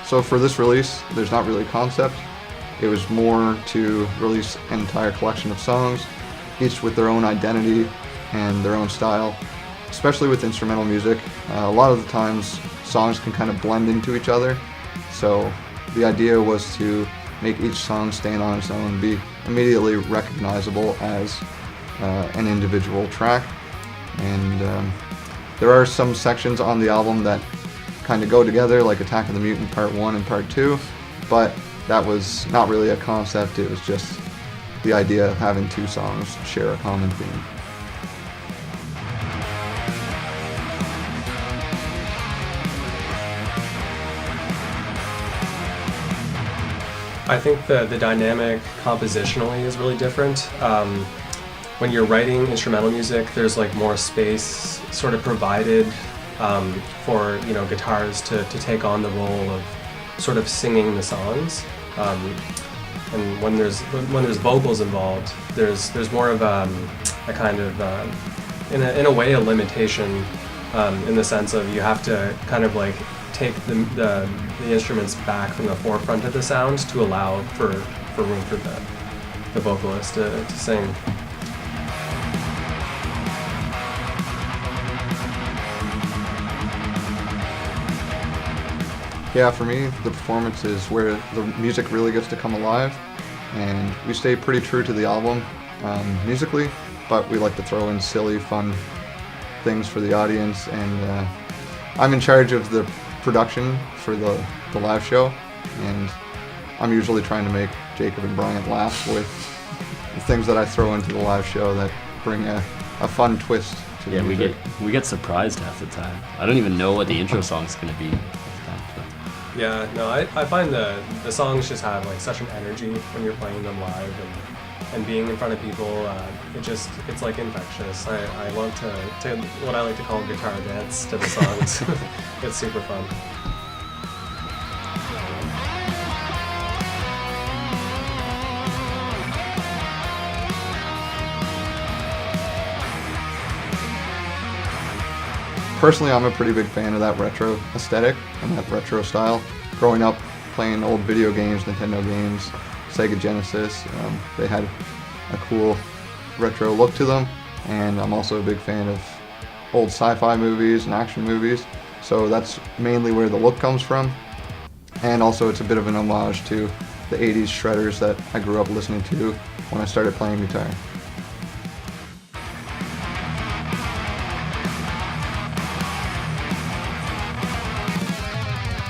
So for this release, there's not really a concept. It was more to release an entire collection of songs, each with their own identity and their own style. Especially with instrumental music, a lot of the times songs can kind of blend into each other. So the idea was to make each song stand on its own and be immediately recognizable as an individual track. And there are some sections on the album that kind of go together, like Attack of the Mutant Part 1 and Part 2, but that was not really a concept, it was just the idea of having two songs share a common theme. I think the dynamic compositionally is really different. When you're writing instrumental music, there's like more space sort of provided for guitars to take on the role of sort of singing the songs. And when there's vocals involved, there's more of a kind of in a way a limitation in the sense of you have to kind of like take the instruments back from the forefront of the sound to allow for room for the vocalist to sing. Yeah, for me, the performance is where the music really gets to come alive, and we stay pretty true to the album musically, but we like to throw in silly, fun things for the audience, and I'm in charge of the production for the live show, and I'm usually trying to make Jacob and Bryant laugh with the things that I throw into the live show that bring a fun twist to the music. we get surprised half the time. I don't even know what the intro song's going to be. Yeah, no, I find the songs just have like such an energy when you're playing them live, and being in front of people, it's like infectious. I love to what I like to call guitar dance to the songs. It's super fun. Personally, I'm a pretty big fan of that retro aesthetic and that retro style. Growing up playing old video games, Nintendo games, Sega Genesis, they had a cool retro look to them, and I'm also a big fan of old sci-fi movies and action movies, so that's mainly where the look comes from. And also it's a bit of an homage to the 80s shredders that I grew up listening to when I started playing guitar.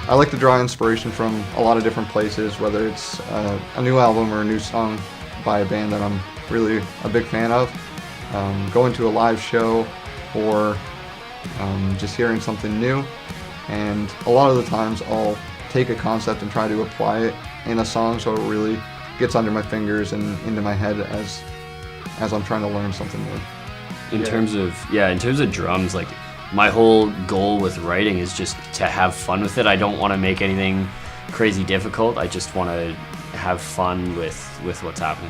I like to draw inspiration from a lot of different places, whether it's a new album or a new song by a band that I'm really a big fan of. Going to a live show or just hearing something new. And a lot of the times I'll take a concept and try to apply it in a song so it really gets under my fingers and into my head as I'm trying to learn something new. In terms of drums, like my whole goal with writing is just to have fun with it. I don't want to make anything crazy difficult. I just want to have fun with what's happening.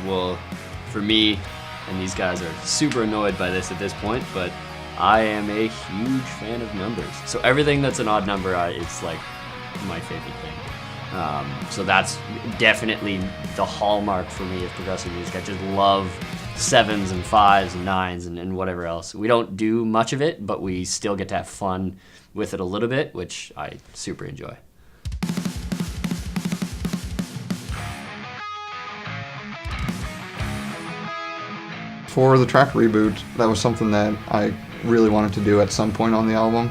Well, for me, and these guys are super annoyed by this at this point, but I am a huge fan of numbers. So everything that's an odd number, it's like my favorite thing. So that's definitely the hallmark for me of progressive music. I just love 7s and 5s and 9s and whatever else. We don't do much of it, but we still get to have fun with it a little bit, which I super enjoy. For the track Reboot, that was something that I really wanted to do at some point on the album.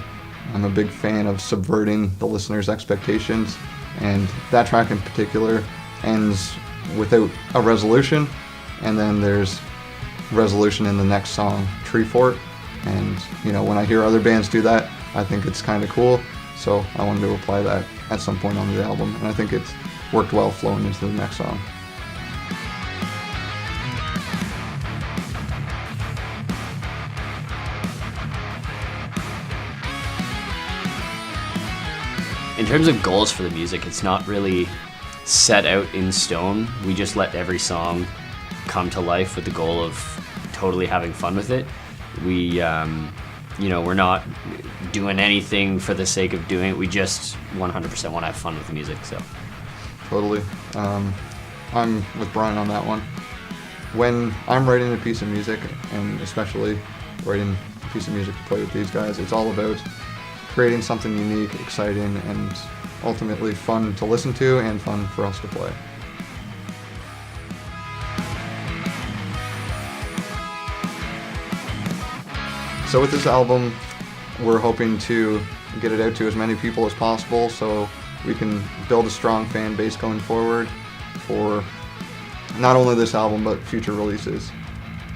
I'm a big fan of subverting the listener's expectations, and that track in particular ends without a resolution, and then there's resolution in the next song, Tree Fort. And when I hear other bands do that, I think it's kind of cool, so I wanted to apply that at some point on the album, and I think it's worked well flowing into the next song. In terms of goals for the music, it's not really set out in stone. We just let every song come to life with the goal of totally having fun with it. We, we're not doing anything for the sake of doing it. We just 100% want to have fun with the music. So Totally. I'm with Brian on that one. When I'm writing a piece of music, and especially writing a piece of music to play with these guys, it's all about creating something unique, exciting, and ultimately fun to listen to and fun for us to play. So with this album, we're hoping to get it out to as many people as possible so we can build a strong fan base going forward for not only this album but future releases.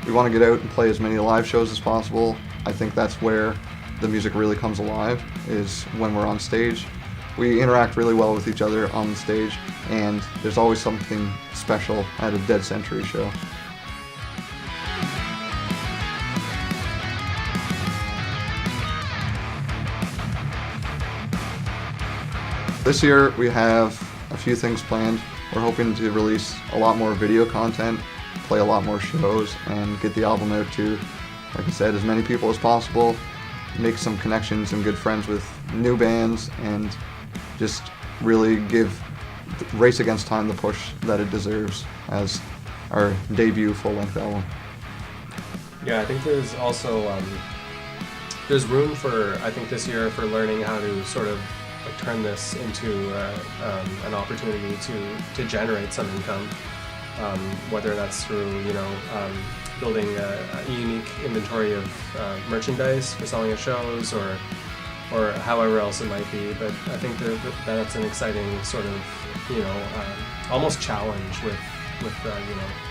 We want to get out and play as many live shows as possible. I think that's where the music really comes alive, is when we're on stage. We interact really well with each other on the stage, and there's always something special at a Dead Century show. This year we have a few things planned. We're hoping to release a lot more video content, play a lot more shows, and get the album out to, like I said, as many people as possible, make some connections and good friends with new bands, and just really give Race Against Time the push that it deserves as our debut full-length album. Yeah, I think there's also there's room for, I think, this year for learning how to sort of like turn this into an opportunity to generate some income, whether that's through building a unique inventory of merchandise for selling at shows or however else it might be. But I think that's an exciting sort of almost challenge with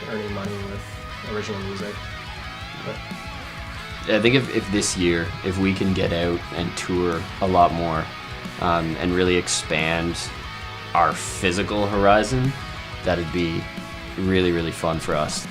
earning money with original music. But I think if this year, if we can get out and tour a lot more, and really expand our physical horizon, that'd be really, really fun for us.